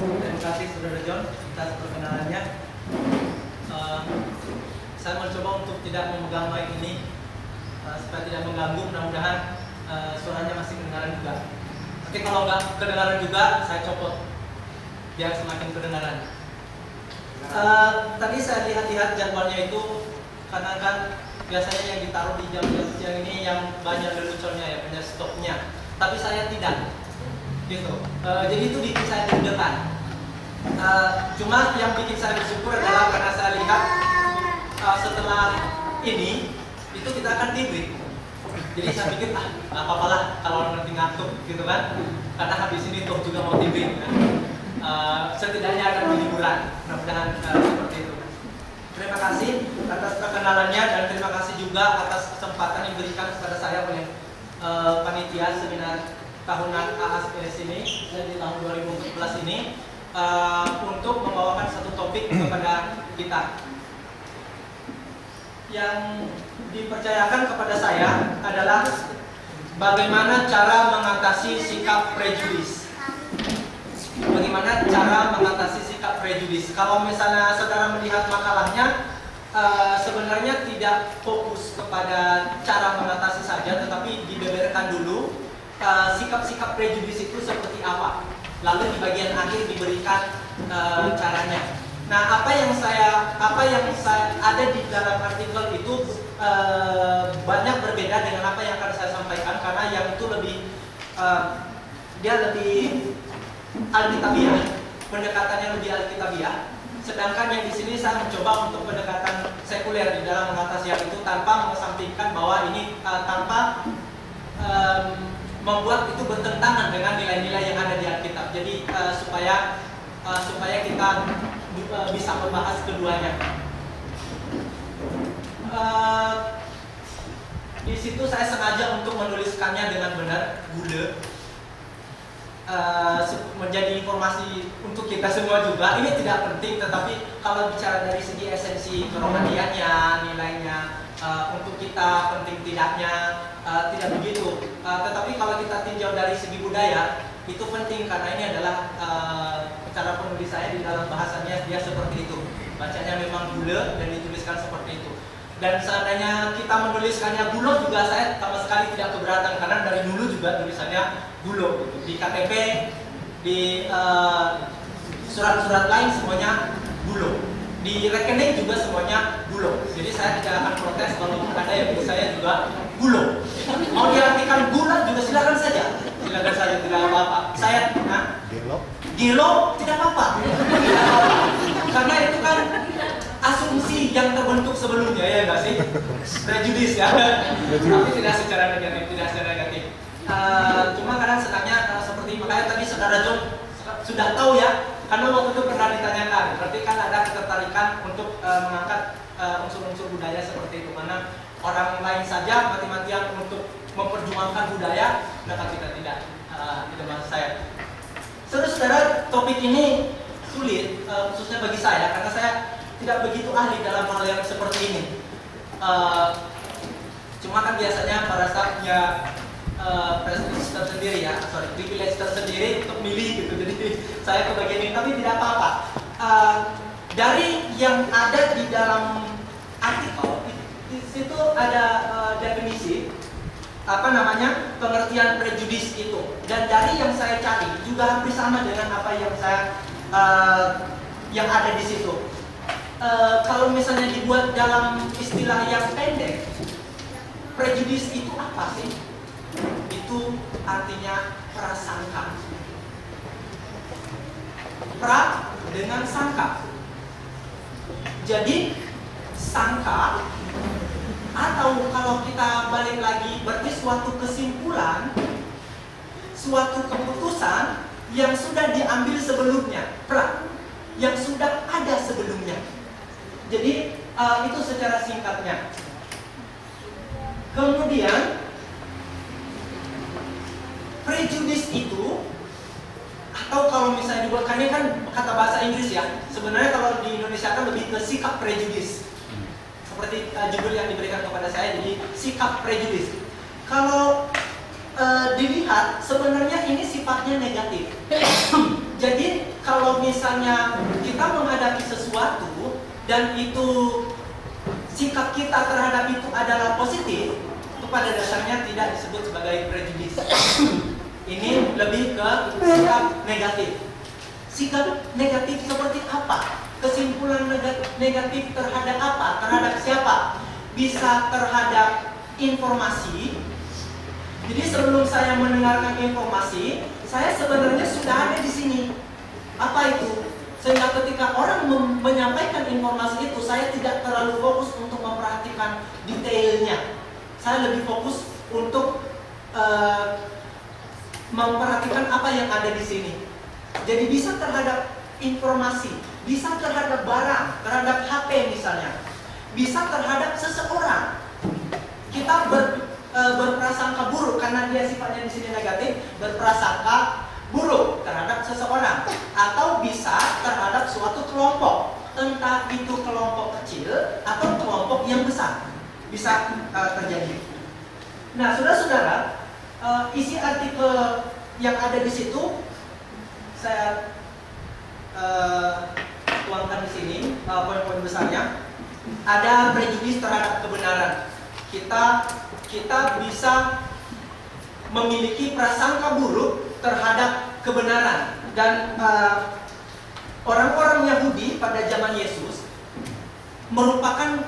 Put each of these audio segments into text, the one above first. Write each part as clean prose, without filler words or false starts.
Terima kasih Saudara John atas perkenalannya. Saya mencoba untuk tidak memegang mic ini supaya tidak mengganggu. Mudah-mudahan suaranya masih kedengaran juga. Tapi kalau nggak kedengaran juga, saya copot biar semakin kedengaran. Tadi saya lihat-lihat jadwalnya itu, karena kan biasanya yang ditaruh di jam-jam siang ini yang banyak leluconnya ya, banyak stoknya. Tapi saya tidak, gitu. Jadi itu bikin saya deg-degan. Cuma yang bikin saya bersyukur adalah karena saya lihat setelah ini itu kita akan debrief. Jadi saya pikir nggak apa-apa lah kalau nanti ngantuk gitu kan, karena habis ini toh juga mau debrief kan. Setidaknya akan hiburan, mudah-mudahan seperti itu. Terima kasih atas perkenalannya dan terima kasih juga atas kesempatan yang diberikan kepada saya oleh panitia seminar tahunan AASPS ini di tahun 2014 ini untuk membawakan satu topik kepada kita. Yang dipercayakan kepada saya adalah bagaimana cara mengatasi sikap prejudis. Bagaimana cara mengatasi sikap prejudis? Kalau misalnya saudara melihat makalahnya, sebenarnya tidak fokus kepada cara mengatasi saja, tetapi dibeberkan dulu sikap-sikap prejudis itu seperti apa. Lalu di bagian akhir diberikan caranya. Nah, apa yang saya ada di dalam artikel itu banyak berbeda dengan apa yang akan saya sampaikan, karena yang itu lebih dia lebih alkitabiah, pendekatannya lebih alkitabiah. Sedangkan yang di sini saya mencoba untuk pendekatan sekuler di dalam mengatasi hal itu tanpa mengesampingkan bahwa ini tanpa membuat itu bertentangan dengan nilai-nilai yang ada di Alkitab. Jadi supaya kita bisa membahas keduanya. Di situ saya sengaja untuk menuliskannya dengan benar, gule. Menjadi informasi untuk kita semua juga. Ini tidak penting, tetapi kalau bicara dari segi esensi kerohaniannya, nilainya, untuk kita penting tidaknya tidak begitu. Tetapi kalau kita tinjau dari segi budaya, itu penting karena ini adalah cara penulis saya di dalam bahasanya dia seperti itu. Bacanya memang gule dan dituliskan seperti itu. Dan seandainya kita menuliskannya gulo juga saya sama sekali tidak keberatan, karena dari dulu juga tulisannya gulo gitu. Di KTP, di surat-surat lain semuanya gulo. Di rekening juga semuanya gulo. Jadi saya tidak akan protes kalau ada yang bagi saya juga gulo. Mau diartikan gula juga silakan saja. Silakan saja, tidak apa-apa. Saya gelo tidak apa-apa. Karena itu kan asumsi yang terbentuk sebelumnya, ya nggak sih? Prejudis ya. Tapi tidak secara negatif, cuma kadang senangnya seperti makanya tadi saudara John sudah tahu ya, karena waktu itu pernah ditanyakan. Berarti kan ada ketertarikan untuk mengangkat unsur-unsur budaya seperti itu. Mana orang lain saja mati-matian untuk memperjuangkan budaya, maka kita tidak. Itu maksud saya. Saudara, topik ini sulit, khususnya bagi saya, karena saya tidak begitu ahli dalam hal yang seperti ini. Cuma kan biasanya pada saat punya prestige tersendiri ya, privilege tersendiri untuk milih gitu. Jadi saya ke bagian ini, tapi tidak apa-apa. Dari yang ada di dalam artikel, di situ ada definisi pengertian prejudis itu. Dan dari yang saya cari juga hampir sama dengan apa yang saya yang ada di situ. Kalau misalnya dibuat dalam istilah yang pendek, prejudis itu apa sih? Itu artinya prasangka. Pra dengan sangka. Jadi sangka, atau kalau kita balik lagi, berarti suatu kesimpulan, suatu keputusan yang sudah diambil sebelumnya, yang sudah ada sebelumnya. Jadi itu secara singkatnya. Kemudian prejudis itu, atau kalau misalnya dibuatkannya kan kata bahasa Inggris ya, sebenarnya kalau di Indonesia kan lebih ke sikap prejudis. Seperti judul yang diberikan kepada saya, jadi sikap prejudis. Kalau dilihat sebenarnya ini sifatnya negatif. Jadi kalau misalnya kita menghadapi sesuatu dan itu sikap kita terhadap itu adalah positif, itu pada dasarnya tidak disebut sebagai prejudis. Ini lebih ke sikap negatif. Sikap negatif seperti apa? Kesimpulan negatif terhadap apa? Terhadap siapa? Bisa terhadap informasi. Jadi sebelum saya mendengarkan informasi, saya sebenarnya sudah ada di sini. Apa itu? Sehingga ketika orang menyampaikan informasi itu, saya tidak terlalu fokus untuk memperhatikan detailnya. Saya lebih fokus untuk memperhatikan apa yang ada di sini. Jadi bisa terhadap informasi, bisa terhadap barang, terhadap HP misalnya, bisa terhadap seseorang. Kita berprasangka buruk karena dia sifatnya di sini negatif, berprasangka buruk terhadap seseorang, atau bisa terhadap suatu kelompok, entah itu kelompok kecil atau kelompok yang besar, bisa terjadi. Nah, saudara-saudara, isi artikel yang ada di situ saya tuangkan di sini, poin-poin besarnya. Ada prejudis terhadap kebenaran. Kita bisa memiliki prasangka buruk terhadap kebenaran, dan orang-orang Yahudi pada zaman Yesus merupakan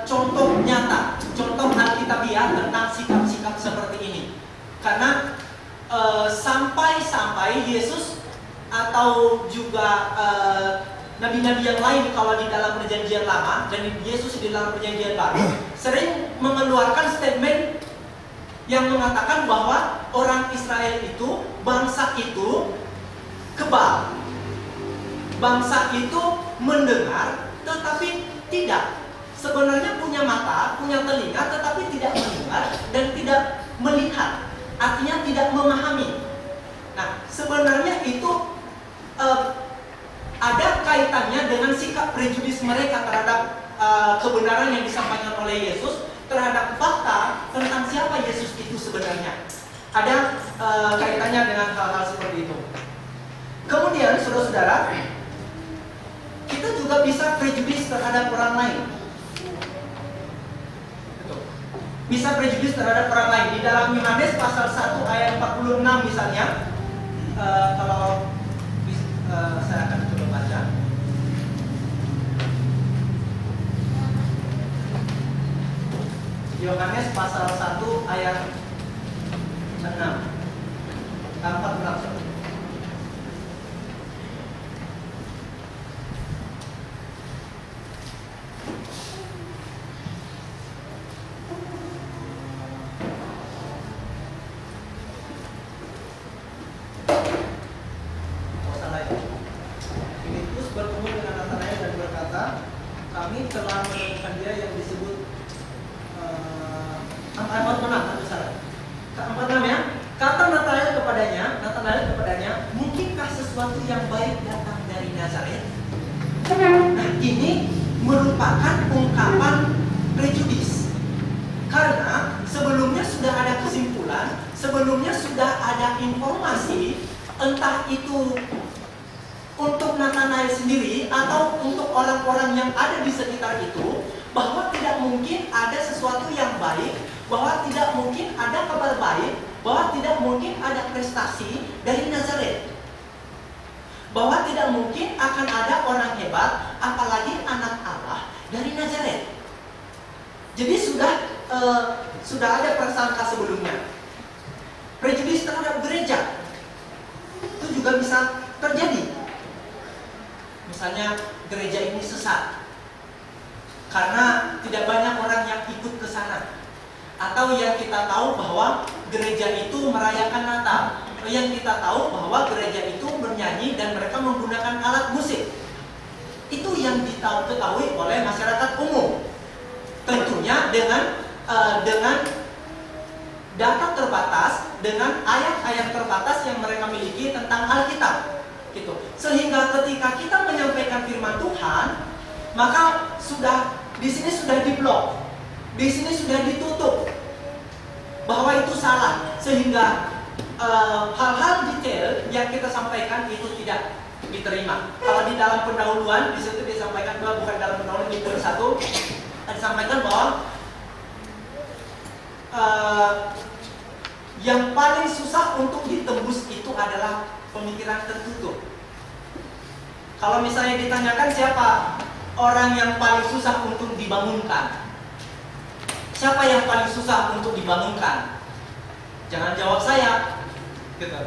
contoh nyata, contoh alkitabiah tentang sikap-sikap seperti ini. Karena sampai Yesus atau juga nabi-nabi yang lain kalau di dalam perjanjian lama dan Yesus di dalam perjanjian baru sering mengeluarkan statement yang mengatakan bahwa orang Israel itu, bangsa itu kebal. Bangsa itu mendengar tetapi tidak. Sebenarnya punya mata, punya telinga tetapi tidak mendengar dan tidak melihat. Artinya tidak memahami. Nah, sebenarnya itu ada kaitannya dengan sikap prejudis mereka terhadap kebenaran yang disampaikan oleh Yesus, terhadap fakta tentang siapa Yesus itu sebenarnya. Ada kaitannya dengan hal-hal seperti itu. Kemudian, saudara-saudara, kita juga bisa prejudis terhadap orang lain. Bisa prejudis terhadap orang lain. Di dalam Yohanes pasal 1 ayat 46 misalnya, kalau saya akan coba baca. Yohanes pasal 1 ayat 14. Filipus bertemu dengan Natanael dan berkata, kami telah menemukan dia yang disebut 46 ya. Kata Natanael kepadanya, mungkinkah sesuatu yang baik datang dari Nazaret? Nah, ini merupakan ungkapan prejudis. Karena sebelumnya sudah ada kesimpulan, sebelumnya sudah ada informasi, entah itu untuk Natanael sendiri atau untuk orang-orang yang ada di sekitar itu, bahwa tidak mungkin ada sesuatu yang baik, bahwa tidak mungkin ada kabar baik, bahwa tidak mungkin ada prestasi dari Nazaret, bahwa tidak mungkin akan ada orang hebat, apalagi anak Allah dari Nazaret. Jadi sudah ada prasangka sebelumnya. Prejudis terhadap gereja itu juga bisa terjadi. Misalnya gereja ini sesat karena tidak banyak orang yang ikut ke sana. Atau yang kita tahu bahwa gereja itu merayakan Natal, atau yang kita tahu bahwa gereja itu bernyanyi dan mereka menggunakan alat musik. Itu yang diketahui oleh masyarakat umum. Tentunya dengan data terbatas, dengan ayat-ayat terbatas yang mereka miliki tentang Alkitab. Gitu. Sehingga ketika kita menyampaikan firman Tuhan, maka di sini sudah diblok, di sini sudah ditutup bahwa itu salah, sehingga hal-hal detail yang kita sampaikan itu tidak diterima. Kalau di dalam pendahuluan di situ disampaikan bahwa bukan dalam pendahuluan di poin 1 disampaikan bahwa yang paling susah untuk ditembus itu adalah pemikiran tertutup. Kalau misalnya ditanyakan siapa orang yang paling susah untuk dibangunkan, siapa yang paling susah untuk dibangunkan? Jangan jawab saya, gitu.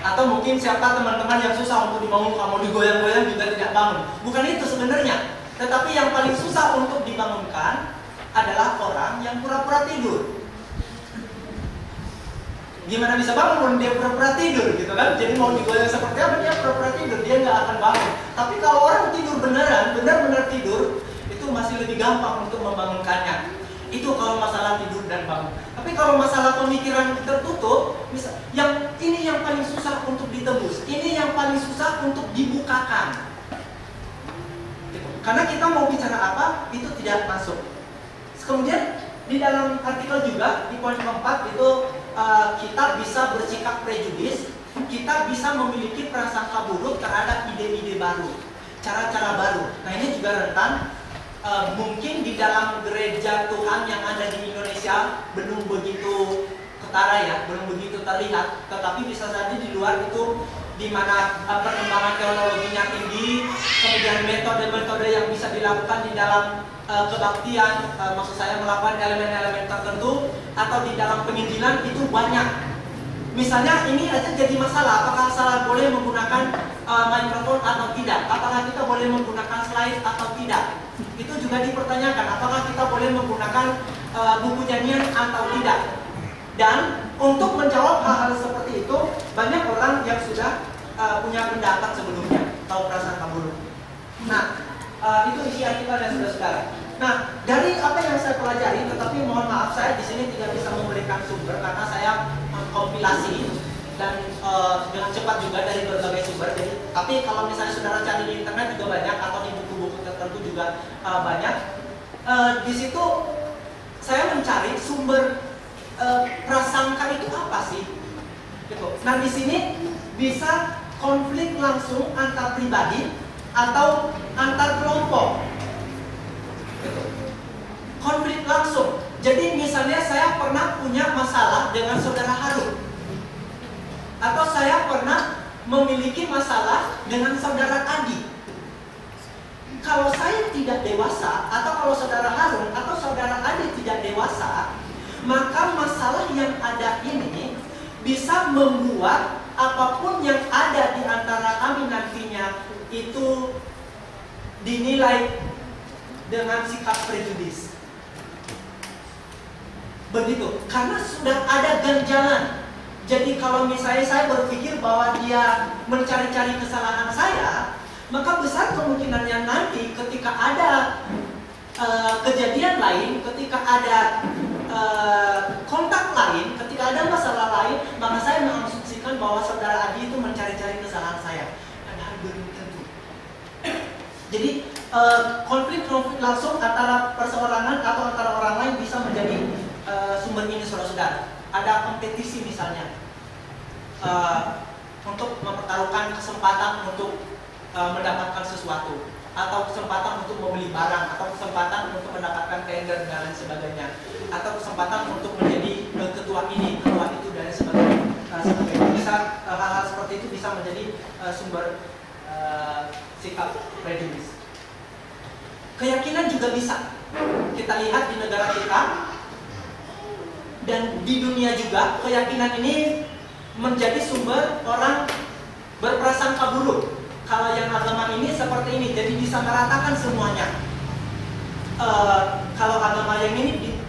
Atau mungkin siapa teman-teman yang susah untuk dibangunkan, mau digoyang-goyang juga tidak bangun. Bukan itu sebenarnya. Tetapi yang paling susah untuk dibangunkan adalah orang yang pura-pura tidur. Gimana bisa bangun dia pura-pura tidur, gitu kan? Jadi mau digoyang seperti apa, dia pura-pura tidur, dia nggak akan bangun. Tapi kalau orang tidur beneran, benar-benar tidur, itu masih lebih gampang untuk membangunkannya. Itu kalau masalah tidur dan bangun. Tapi kalau masalah pemikiran tertutup, yang ini yang paling susah untuk ditembus, ini yang paling susah untuk dibukakan. Gitu. Karena kita mau bicara apa, itu tidak masuk. Kemudian di dalam artikel juga di poin keempat itu kita bisa bersikap prejudis, kita bisa memiliki prasangka buruk terhadap ide-ide baru, cara-cara baru. Nah ini juga rentan. Mungkin di dalam gereja Tuhan yang ada di Indonesia belum begitu ketara ya, belum begitu terlihat. Tetapi bisa saja di luar itu, di mana perkembangan teknologinya tinggi, kemudian metode-metode yang bisa dilakukan di dalam kebaktian, maksud saya melakukan elemen-elemen tertentu, atau di dalam penginjilan itu banyak. Misalnya ini aja jadi masalah, apakah salah boleh menggunakan mikrofon atau tidak, apakah kita boleh menggunakan slide atau tidak. Itu juga dipertanyakan, apakah kita boleh menggunakan buku nyanyian atau tidak. Dan untuk menjawab hal-hal seperti itu, banyak orang yang sudah punya pendapat sebelumnya, tahu prasangka buruk. Nah, itu isi artikelnya saudara-saudara. Nah, dari apa yang saya pelajari, tetapi mohon maaf saya di sini tidak bisa memberikan sumber karena saya kompilasi dan dengan cepat juga dari berbagai sumber. Jadi, tapi kalau misalnya saudara cari di internet juga banyak, atau di buku-buku tertentu juga banyak. Di situ saya mencari sumber prasangka itu apa sih? Gitu. Nah, di sini bisa konflik langsung antar pribadi atau antar kelompok. Gitu. Konflik langsung. Jadi misalnya saya pernah punya masalah dengan saudara Harun, atau saya pernah memiliki masalah dengan saudara Adi. Kalau saya tidak dewasa, atau kalau saudara Harun atau saudara Adi tidak dewasa, maka masalah yang ada ini bisa membuat apapun yang ada di antara kami nantinya itu dinilai dengan sikap prejudis. Begitu, karena sudah ada ganjalan. Jadi kalau misalnya saya berpikir bahwa dia mencari-cari kesalahan saya, maka besar kemungkinannya nanti ketika ada kejadian lain, ketika ada kontak lain, ketika ada masalah lain, maka saya mengasumsikan bahwa saudara Adi itu mencari-cari kesalahan saya. Padahal belum tentu. Jadi konflik langsung antara perseorangan atau antara orang lain bisa menjadi sumber ini, saudara-saudara. Ada kompetisi misalnya untuk mempertaruhkan kesempatan untuk mendapatkan sesuatu, atau kesempatan untuk membeli barang, atau kesempatan untuk mendapatkan tender dan lain sebagainya, atau kesempatan untuk menjadi ketua ini, ketua itu dan sebagainya. Bisa hal-hal seperti itu bisa menjadi sumber sikap prejudis. Keyakinan juga bisa. Kita lihat di negara kita dan di dunia juga, keyakinan ini menjadi sumber orang berprasangka buruk. Kalau yang agama ini seperti ini, jadi bisa meratakan semuanya. Kalau agama yang ini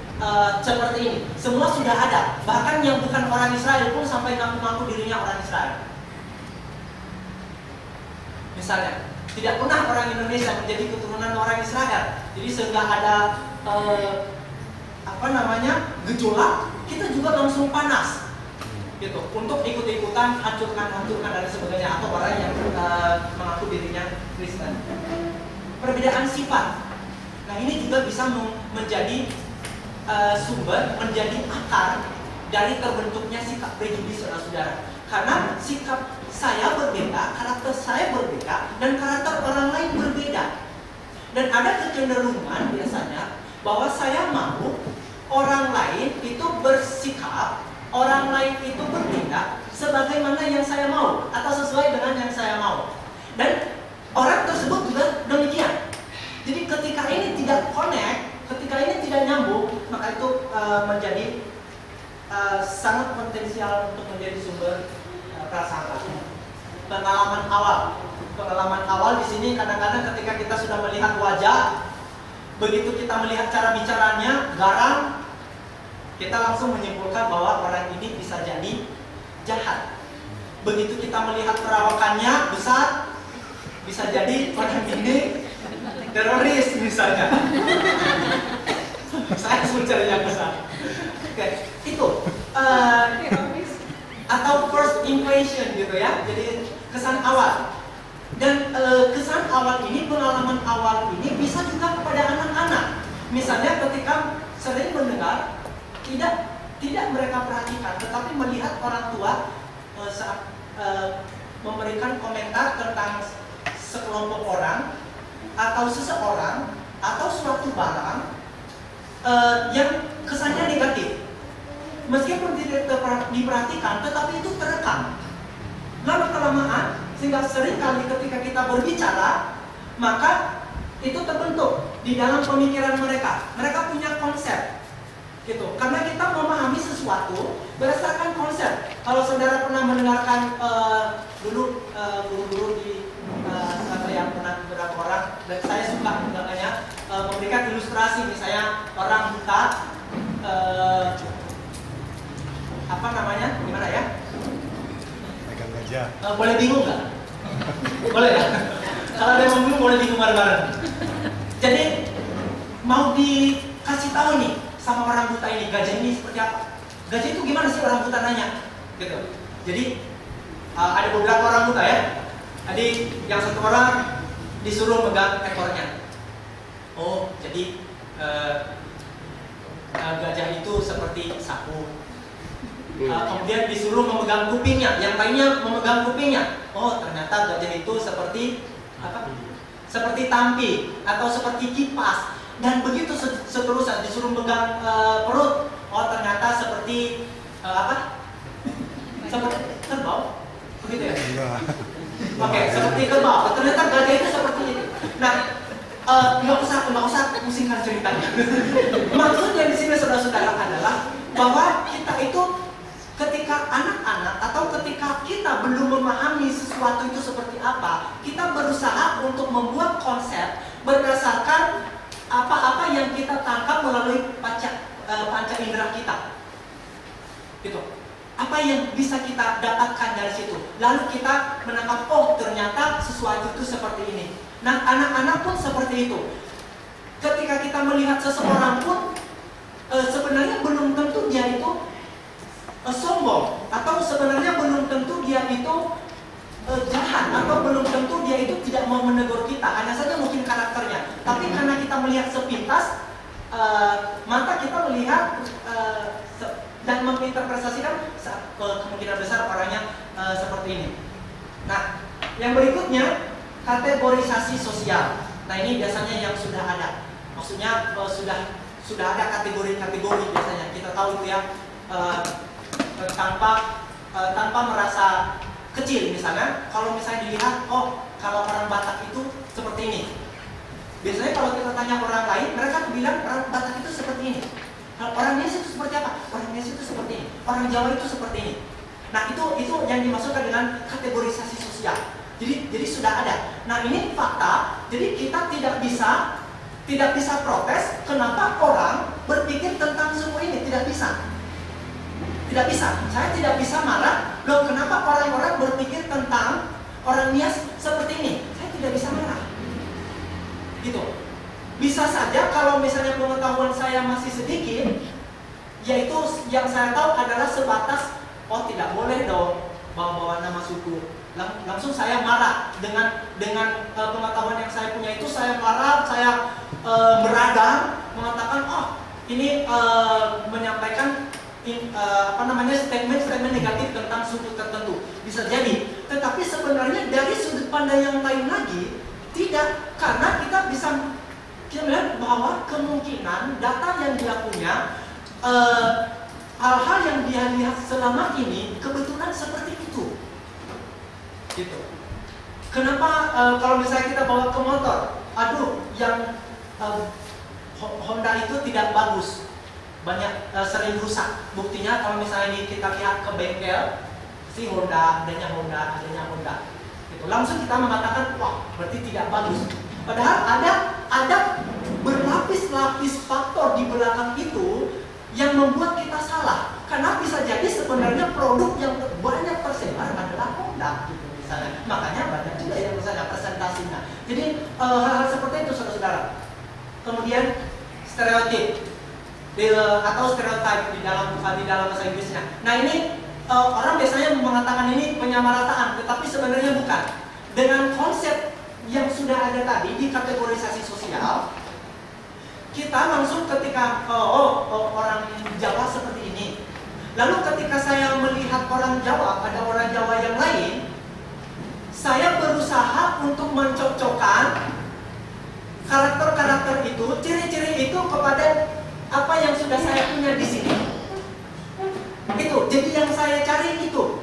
seperti ini, semua sudah ada. Bahkan yang bukan orang Israel pun sampai ngaku-ngaku dirinya orang Israel. Misalnya, tidak pernah orang Indonesia menjadi keturunan orang Israel. Jadi sehingga ada gejolak, kita juga langsung panas. Gitu, untuk ikut-ikutan hancurkan dan sebagainya, atau orang yang mengaku dirinya Kristen. Perbedaan sifat, nah ini juga bisa menjadi sumber, menjadi akar dari terbentuknya sikap prejudis saudara-saudara. Karena sikap saya berbeda, karakter saya berbeda, dan karakter orang lain berbeda. Dan ada kecenderungan biasanya bahwa saya mau orang lain itu bersikap, orang lain itu bertindak sebagaimana yang saya mau atau sesuai dengan yang saya mau. Dan orang tersebut juga demikian. Jadi ketika ini tidak connect, ketika ini tidak nyambung, maka itu menjadi sangat potensial untuk menjadi sumber prasangka. Pengalaman awal di sini kadang-kadang ketika kita sudah melihat wajah, begitu kita melihat cara bicaranya garang, kita langsung menyimpulkan bahwa orang ini bisa jadi jahat. Begitu kita melihat perawakannya besar, bisa jadi orang ini teroris misalnya. Saya mencari yang besar. Oke, itu atau first impression gitu ya. Jadi kesan awal. Dan kesan awal ini, pengalaman awal ini bisa juga kepada anak-anak. Misalnya ketika sering mendengar, tidak mereka perhatikan, tetapi melihat orang tua saat memberikan komentar tentang sekelompok orang atau seseorang atau suatu barang yang kesannya negatif. Meskipun tidak diperhatikan, tetapi itu terekam. Lama kelamaan, sehingga seringkali ketika kita berbicara, maka itu terbentuk di dalam pemikiran mereka. Mereka punya konsep, gitu. Karena kita memahami sesuatu berdasarkan konsep. Kalau saudara pernah mendengarkan dulu guru-guru di yang pernah beberapa orang, dan saya suka undangannya memberikan ilustrasi, misalnya orang buta, apa namanya, gimana ya? Pegang gajah. Boleh bingung nggak? Boleh ya? Kalau ada yang bingung boleh bingung bareng-bareng. Jadi mau dikasih tahu nih sama orang buta ini, gajah ini seperti apa? Gajah itu gimana sih, orang buta nanya? Gitu. Jadi ada beberapa orang buta ya. Tadi yang satu orang disuruh megang ekornya. Oh, jadi gajah itu seperti sapu. Kemudian disuruh memegang kupingnya, yang lainnya memegang kupingnya. Oh, ternyata gajah itu seperti apa? Seperti tampi atau seperti kipas. Dan begitu seterusnya, disuruh memegang perut. Oh, ternyata seperti apa? Seperti kerbau, begitu ya? Oke, seperti kerbau. Ternyata gajah itu seperti itu. Nah, nggak usah pusingkan ceritanya. Maksudnya di sini saudara-saudara adalah bahwa kita itu ketika anak-anak atau ketika kita belum memahami sesuatu itu seperti apa, kita berusaha untuk membuat konsep berdasarkan apa-apa yang kita tangkap melalui panca indera kita. Gitu. Apa yang bisa kita dapatkan dari situ? Lalu kita menangkap, oh ternyata sesuatu itu seperti ini. Nah, anak-anak pun seperti itu. Ketika kita melihat seseorang pun sebenarnya belum tentu dia itu sombong, atau sebenarnya belum tentu dia itu jahat, atau belum tentu dia itu tidak mau menegur kita. Hanya saja mungkin karakternya. Tapi karena kita melihat sepintas, maka kita melihat dan menginterpretasikan kemungkinan besar orangnya seperti ini. Nah, yang berikutnya kategorisasi sosial. Nah, ini biasanya yang sudah ada. Maksudnya sudah ada kategori-kategori biasanya. Kita tahu itu ya, tanpa merasa kecil. Misalnya, kalau misalnya dilihat, oh kalau orang Batak itu seperti ini. Biasanya kalau kita tanya orang lain, mereka bilang orang Batak itu seperti ini. Orang Nias itu seperti apa? Orang Nias itu seperti ini. Orang Jawa itu seperti ini. Nah, itu yang dimaksudkan dengan kategorisasi sosial. Jadi sudah ada. Nah, ini fakta. Jadi kita tidak bisa protes kenapa orang berpikir tentang semua ini. Tidak bisa. Tidak bisa. Saya tidak bisa marah. Loh, kenapa orang-orang berpikir tentang orang Nias seperti ini? Saya tidak bisa marah. Gitu. Bisa saja kalau misalnya pengetahuan saya masih sedikit, yaitu yang saya tahu adalah sebatas, oh tidak boleh dong bawa-bawa nama suku. Langsung saya marah dengan pengetahuan yang saya punya itu, saya marah, saya beradang, mengatakan, oh ini menyampaikan statement negatif tentang suku tertentu. Bisa jadi. Tetapi sebenarnya dari sudut pandang yang lain lagi, tidak. Karena kita bisa melihat bahwa kemungkinan data yang dia punya, hal-hal yang dia lihat selama ini kebetulan seperti itu. Gitu. Kenapa kalau misalnya kita bawa ke motor, aduh yang Honda itu tidak bagus, banyak sering rusak. Buktinya kalau misalnya kita lihat ke bengkel, si Honda, adanya Honda, gitu. Langsung kita mengatakan, wah berarti tidak bagus. Padahal ada berlapis-lapis faktor di belakang itu yang membuat kita salah. Karena bisa jadi sebenarnya produk yang banyak tersebar adalah Honda, gitu misalnya. Makanya banyak juga yang misalnya presentasinya. Jadi hal-hal seperti itu, saudara-saudara. Kemudian stereotip atau stereotype di dalam bahasa Inggrisnya. Nah ini orang biasanya mengatakan ini penyamarataan, tetapi sebenarnya bukan. Dengan konsep yang sudah ada tadi di kategorisasi sosial, kita langsung ketika orang Jawa seperti ini. Lalu ketika saya melihat orang Jawa, ada orang Jawa yang lain, saya berusaha untuk mencocokkan karakter-karakter itu, ciri-ciri itu kepada apa yang sudah saya punya di sini. Itu, jadi yang saya cari itu.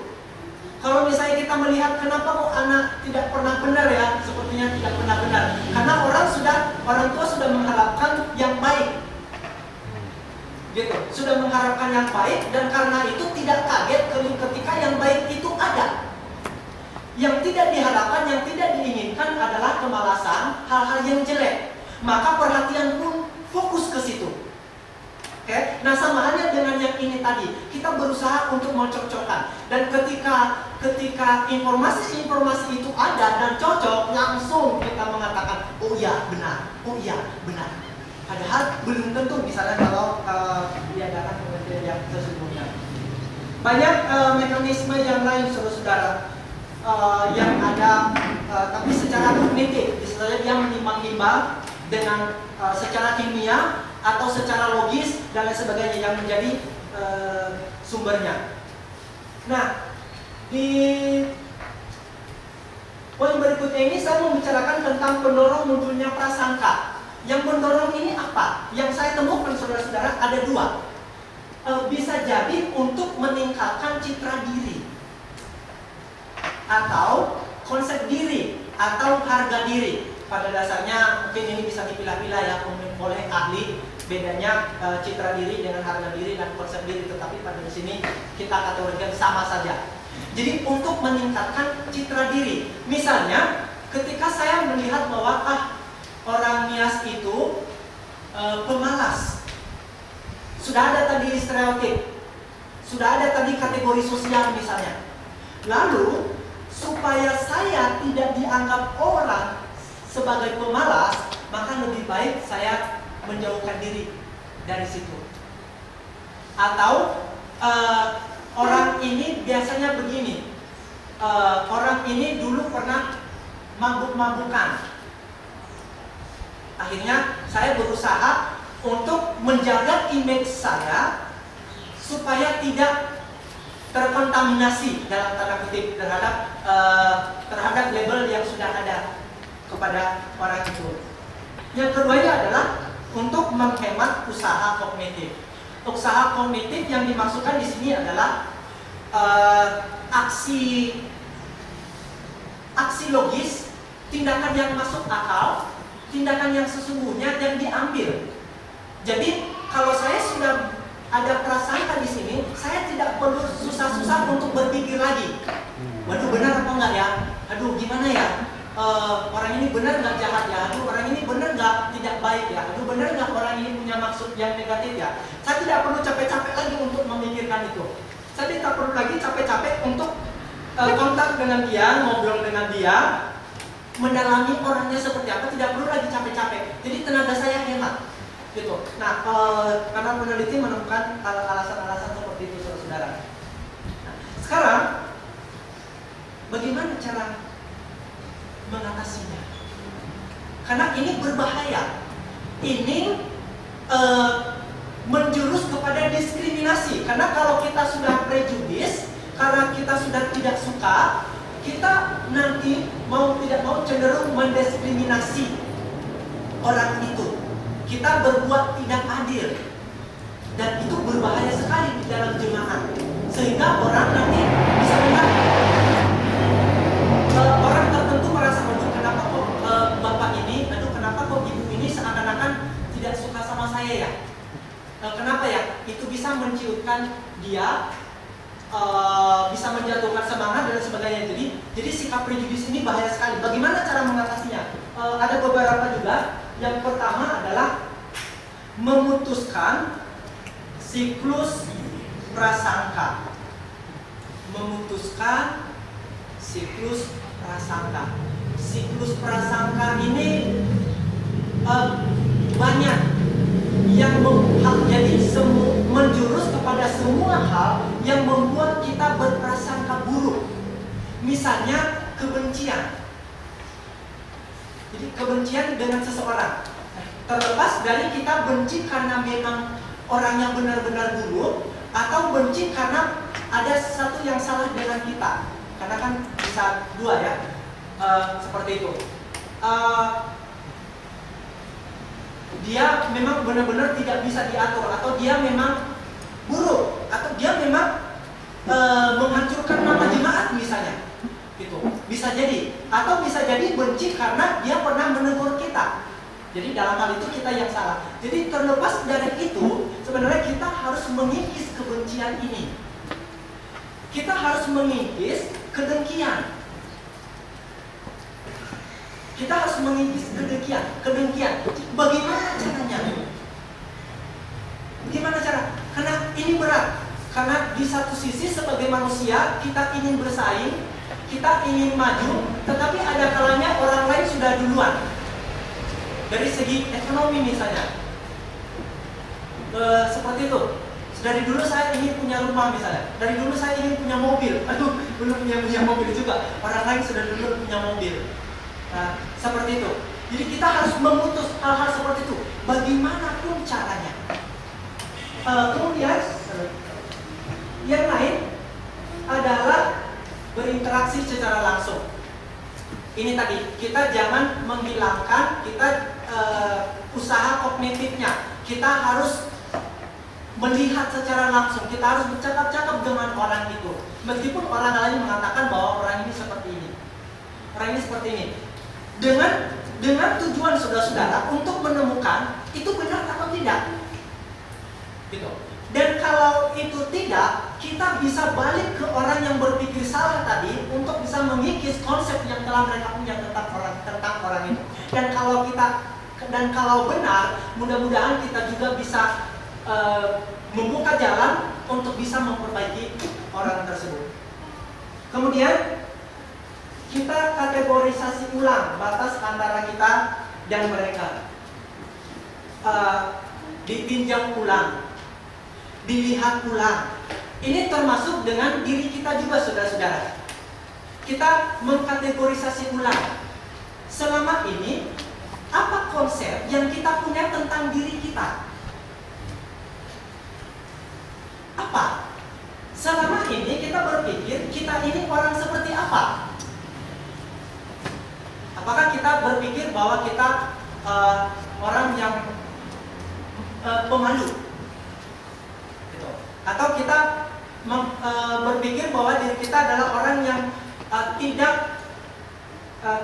Kalau misalnya kita melihat kenapa kok anak tidak pernah benar ya, sepertinya tidak pernah benar. Karena orang tua sudah mengharapkan yang baik. Gitu, sudah mengharapkan yang baik, dan karena itu tidak kaget ketika yang baik itu ada. Yang tidak diharapkan, yang tidak diinginkan adalah kemalasan, hal-hal yang jelek. Maka perhatian pun fokus ke situ. Oke, nah sama halnya dengan yang ini tadi, kita berusaha untuk mencocokkan. Dan ketika informasi-informasi itu ada dan cocok, langsung kita mengatakan, oh iya benar, oh iya benar. Padahal belum tentu, misalnya kalau diadakan penelitian yang sesungguhnya. Banyak mekanisme yang lain, saudara-saudara, yang ada, tapi secara kognitif, misalnya dia menimbang-nimbang dengan secara kimia atau secara logis dan lain sebagainya yang menjadi sumbernya. Nah, di poin berikutnya ini saya mau bicarakan tentang pendorong munculnya prasangka. Yang mendorong ini apa? Yang saya temukan, saudara-saudara, ada dua. Bisa jadi untuk meningkatkan citra diri, atau konsep diri, atau harga diri. Pada dasarnya mungkin ini bisa dipilah-pilah ya oleh ahli, bedanya citra diri dengan harga diri dan konsep diri. Tetapi pada sini kita kategorikan sama saja. Jadi untuk meningkatkan citra diri, misalnya ketika saya melihat bahwa orang Nias itu pemalas, sudah ada tadi stereotip, sudah ada tadi kategori sosial misalnya. Lalu supaya saya tidak dianggap orang sebagai pemalas, maka lebih baik saya menjauhkan diri dari situ. Atau orang ini biasanya begini, orang ini dulu pernah mabuk-mabukan. Akhirnya saya berusaha untuk menjaga image saya supaya tidak terkontaminasi dalam tanda kutip terhadap label yang sudah ada kepada orang itu. Yang keduanya adalah untuk menghemat usaha kognitif. Usaha kognitif yang dimaksudkan di sini adalah aksi logis, tindakan yang masuk akal, tindakan yang sesungguhnya yang diambil. Jadi kalau saya sudah ada prasangka di sini, saya tidak perlu susah-susah untuk berpikir lagi. Waduh, benar apa enggak ya? Aduh, gimana ya? Orang ini benar nggak jahat ya? Aduh, orang ini benar nggak tidak baik ya? Aduh, benar nggak orang ini punya maksud yang negatif ya? Saya tidak perlu capek-capek lagi untuk memikirkan itu. Saya tidak perlu lagi capek-capek untuk kontak dengan dia, ngobrol dengan dia, mendalami orangnya seperti apa. Tidak perlu lagi capek-capek. Jadi tenaga saya hemat, gitu. Nah, karena peneliti menemukan alasan-alasan seperti itu, saudara. Nah, sekarang bagaimana cara mengatasinya? Karena ini berbahaya. Ini menjurus kepada diskriminasi. Karena kalau kita sudah prejudis, karena kita sudah tidak suka, kita nanti mau tidak mau cenderung mendiskriminasi orang itu. Kita berbuat tidak adil. Dan itu berbahaya sekali di dalam jemaat. Sehingga orang nanti bisa melihat orang tertentu merasa, aduh kenapa kok bapak ini, aduh kenapa kok ibu ini seakan-akan tidak suka sama saya ya. Kenapa ya? Itu bisa menciutkan dia, bisa menjatuhkan semangat dan sebagainya. Jadi sikap prejudis ini bahaya sekali. Bagaimana cara mengatasinya? Ada beberapa juga. Yang pertama adalah memutuskan siklus prasangka. Memutuskan siklus prasangka. Siklus prasangka ini banyak yang jadi menjurus kepada semua hal yang membuat kita berprasangka buruk. Misalnya kebencian. Jadi kebencian dengan seseorang. Terlepas dari kita benci karena memang orang yang benar-benar buruk, atau benci karena ada sesuatu yang salah dengan kita. Karena kan bisa dua ya, seperti itu. Dia memang benar-benar tidak bisa diatur, atau dia memang buruk, atau dia memang menghancurkan nama jemaat misalnya. Gitu. Bisa jadi, atau bisa jadi benci karena dia pernah menegur kita. Jadi dalam hal itu kita yang salah. Jadi terlepas dari itu, sebenarnya kita harus mengikis kebencian ini. Kita harus mengikis kedengkian. Kita harus mengikis kedengkian. Bagaimana caranya? Bagaimana cara? Karena ini berat. Karena di satu sisi sebagai manusia kita ingin bersaing, kita ingin maju, tetapi ada kalanya orang lain sudah duluan. Dari segi ekonomi misalnya, seperti itu. Dari dulu saya ingin punya rumah misalnya. Dari dulu saya ingin punya mobil. Aduh, belum punya mobil juga. Orang lain sudah dulu punya mobil. Nah, seperti itu. Jadi kita harus memutus hal-hal seperti itu. Bagaimanapun caranya. Kemudian yang lain adalah berinteraksi secara langsung. Ini tadi, kita jangan menghilangkan usaha kognitifnya. Kita harus melihat secara langsung. Kita harus bercakap-cakap dengan orang itu. Meskipun orang lain mengatakan bahwa orang ini seperti ini, orang ini seperti ini. Dengan tujuan saudara-saudara untuk menemukan itu benar atau tidak. Gitu. Dan kalau itu tidak, kita bisa balik ke orang yang berpikir salah tadi untuk bisa mengikis konsep yang telah mereka punya tentang orang itu. Dan kalau benar, mudah-mudahan kita juga bisa membuka jalan untuk bisa memperbaiki orang tersebut. Kemudian kita kategorisasi ulang batas antara kita dan mereka. Ditinjau ulang, dilihat ulang. Ini termasuk dengan diri kita juga, saudara-saudara. Kita mengkategorisasi ulang. Selama ini, apa konsep yang kita punya tentang diri kita? Apa? Selama ini kita berpikir kita ini orang seperti apa? Apakah kita berpikir bahwa kita orang yang pemalu? Gitu. Atau kita berpikir bahwa diri kita adalah orang yang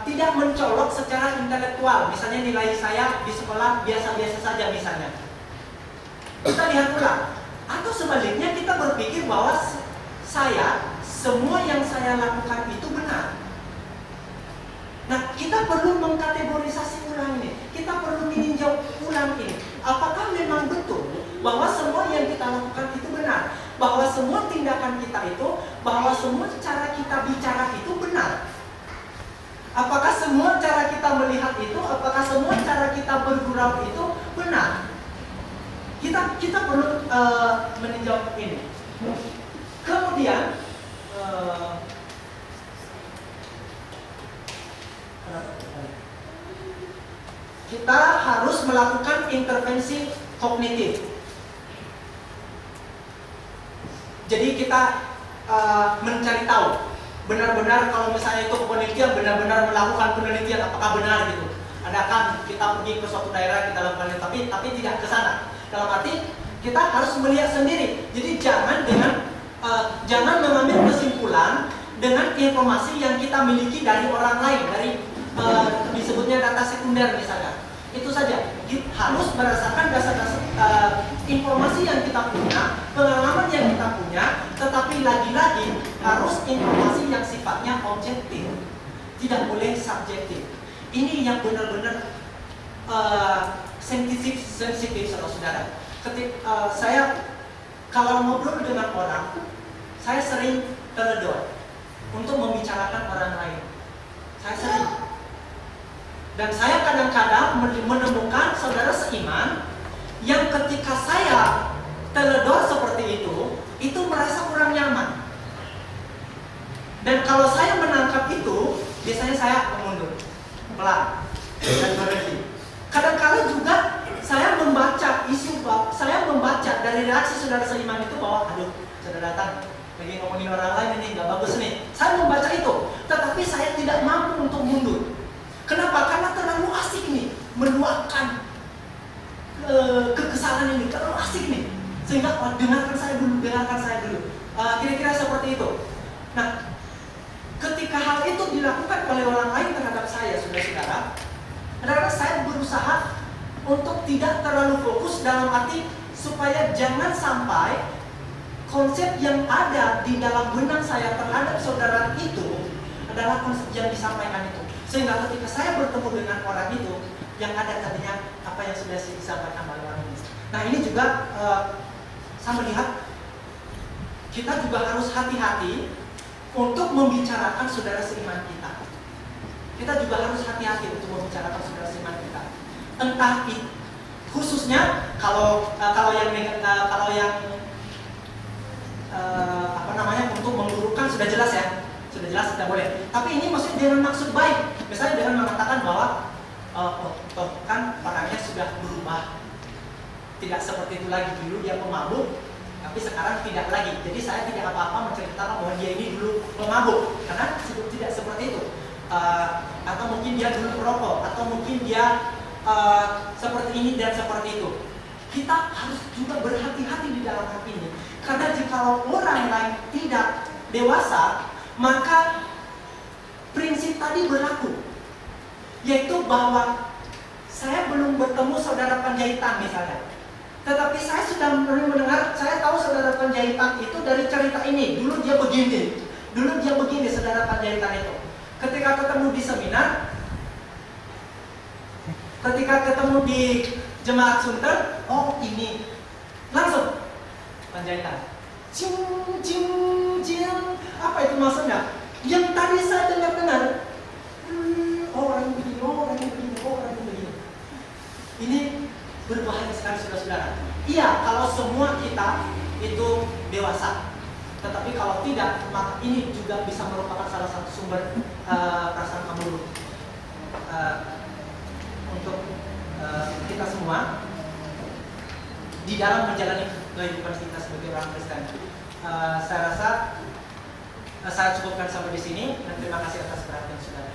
tidak mencolok secara intelektual. Misalnya nilai saya di sekolah biasa-biasa saja misalnya. Kita lihat ulang. Atau sebaliknya kita berpikir bahwa semua yang saya lakukan itu benar. Nah, kita perlu mengkategorisasi ulang ini. Kita perlu meninjau ulang ini. Apakah memang betul bahwa semua yang kita lakukan itu benar? Bahwa semua tindakan kita itu, bahwa semua cara kita bicara itu benar? Apakah semua cara kita melihat itu, apakah semua cara kita bergurau itu benar? Kita perlu meninjau ini. Kemudian kita harus melakukan intervensi kognitif. Jadi kita mencari tahu benar-benar kalau misalnya itu penelitian, benar-benar melakukan penelitian apakah benar gitu. Adakah kita pergi ke suatu daerah kita lakukan tapi tidak ke sana. Dalam arti kita harus melihat sendiri. Jadi jangan mengambil kesimpulan dengan informasi yang kita miliki dari orang lain, dari disebutnya data sekunder misalnya. Itu saja, harus berdasarkan dasar-dasar informasi yang kita punya, pengalaman yang kita punya, tetapi lagi-lagi harus informasi yang sifatnya objektif, tidak boleh subjektif. Ini yang benar-benar sensitif saudara-saudara. Saya kalau ngobrol dengan orang, saya sering teledor untuk membicarakan orang lain. Saya sering. Dan saya kadang-kadang menemukan saudara seiman yang ketika saya teledor seperti itu merasa kurang nyaman. Dan kalau saya menangkap itu, biasanya saya mundur, pelan, dan berhenti. Kadang-kadang juga saya membaca saya membaca dari reaksi saudara seiman itu bahwa, aduh, saudara datang lagi ngomongin orang lain ini nggak bagus nih. Saya membaca itu, tetapi saya tidak mampu untuk mundur. Kenapa? Karena terlalu asik nih meluapkan kekesalan ini, terlalu asik nih. Sehingga dengarkan saya dulu. Kira-kira seperti itu. Nah, ketika hal itu dilakukan oleh orang lain terhadap saya, saudara-saudara, kadang-kadang saya berusaha untuk tidak terlalu fokus dalam arti supaya jangan sampai konsep yang ada di dalam benak saya terhadap saudara itu adalah konsep yang disampaikan itu. Sehingga ketika saya bertemu dengan orang itu, yang ada tadinya apa yang sudah disampaikan oleh orang ini. Nah, ini juga saya melihat kita juga harus hati-hati untuk membicarakan saudara seiman kita. Kita juga harus hati-hati untuk membicarakan saudara seiman kita. Entah khususnya kalau yang untuk memburukan sudah jelas ya. Sudah jelas tidak boleh. Tapi ini maksudnya dengan maksud baik. Misalnya dengan mengatakan bahwa kan orangnya sudah berubah, tidak seperti itu lagi. Dulu dia pemabuk, tapi sekarang tidak lagi. Jadi saya tidak apa-apa menceritakan bahwa dia ini dulu pemabuk, karena tidak seperti itu. Atau mungkin dia dulu perokok, atau mungkin dia seperti ini dan seperti itu. Kita harus juga berhati-hati di dalam hal ini. Karena jika orang lain tidak dewasa, maka prinsip tadi berlaku, yaitu bahwa saya belum bertemu saudara Panjaitan misalnya, tetapi saya sudah mendengar, saya tahu saudara Panjaitan itu dari cerita ini. Dulu dia begini saudara Panjaitan itu. Ketika ketemu di seminar, ketika ketemu di Jemaat Sunter, oh ini langsung Panjaitan. Apa itu maksudnya? Yang tadi saya dengar, orang begini. Ini berbahaya sekali saudara-saudara. Iya, kalau semua kita itu dewasa. Tetapi kalau tidak, maka ini juga bisa merupakan salah satu sumber perasaan buruk untuk kita semua di dalam menjalani kehidupan kita sebagai orang Kristen. Saya rasa saya cukupkan sampai di sini dan terima kasih atas perhatian saudara.